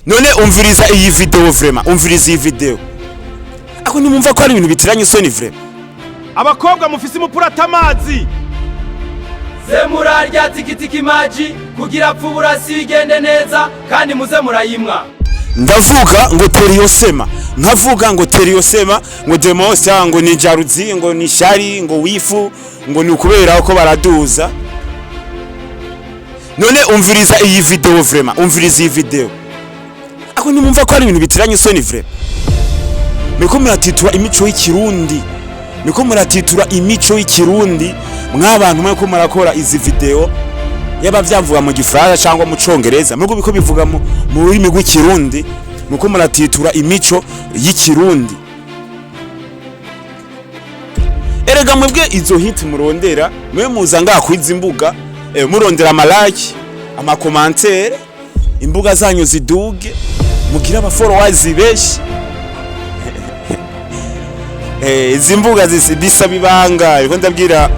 none umviriza iyi video vraiment umviriza iyi video ako nimumva ko ari ibintu bitiranye isoni vraiment abakobwa mufise imupurata amazi zemura rya tikitiki maji kugira pfubura si bigende neza kandi muze murayimwa ndavuga ngo teriyosema nkavuga ngo teriyosema ngo demosa ngo ni jaruzi ngo ni shari ngo wifu ngo ni ukubera ko baraduza none umviriza iyi video vraiment umviriza iyi video ako nimumva ko ari ibintu bitiranye isoni vraiment meko muratitura imico y'ikirundi meko muratitura imico y'ikirundi mwabantu mwe ko murakora izi video yaba byavuga mu gifaransa cyangwa mu congereza mego biko bivuga mu rurimi rw'ikirundi meko muratitura imico y'ikirundi erega mwebwe izo hit murondera mwe muza ngakwiza imbuga murondera amalike amakomantere imbuga zanyu ziduge mugira aba followers beshi izi mbuga zisibisa bibanga ariko ndabwira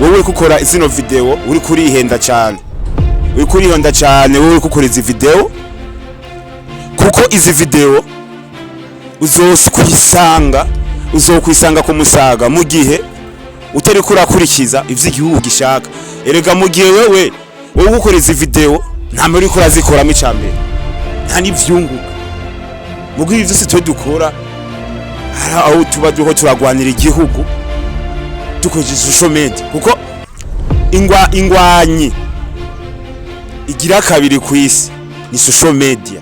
wowe gukora izino video uri kurihenda cyane wowe gukora izi video kuko izi video uzokwisanga ku musaga mu gihe utari kurakurikiza ivy'igihugu gishaka erega mu gihe wowe gukora izi video nta muri kurazikora micambere nta nivyunguka mu gihe ivyo twe dukora aho tuba duho turagwanira igihugu dukoresheje social media kuko ingwanyi igira kabiri ku isi ni social media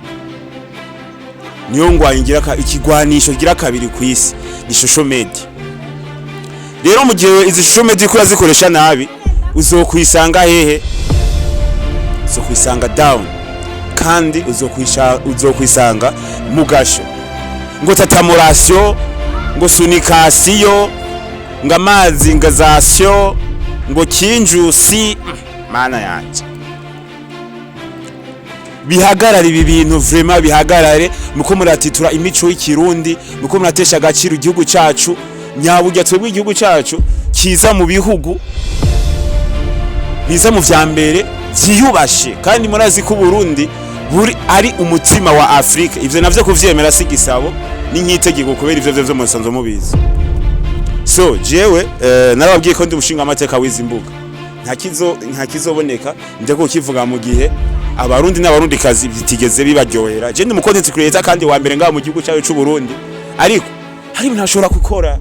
niyo ngwanyi igira ikigwanisho gira kabiri ku isi ni social media rero mu gihe izi social media kura zikoresha nabi uzokwisanga hehe uzokwisanga down kandi uzokwisanga mugasho ngo tatamurasyo ngo sunikasiyo ngo amazi ngazasyo ngo kinjusi mana yanje bihagarare ibi bintu vraiment bihagarare muko muratitura imico y'ikirundi muko muratesha agaciro igihugu cyacu nyaburya twebwe igihugu cyacu kiza mu bihugu biza mu vyambere vyiyubashe kandi murazi ko Burundi buri ari umutima wa Afrika ivyo navyo kuvyemera sigisabo ni nkitegeko kubera ivyo vyo musanzo mubizi so jewe narababwiye ko ndi mushinga amateka w'izimbuga nta kizoboneka ndeko kivuga mu gihe abarundi n'abarundi kazi bitigeze bibaryohera je ndi mu content creator kandi wa mbere ngaho mu gihugu cyawe cy'u Burundi ariko hari ibintu ashobora gukora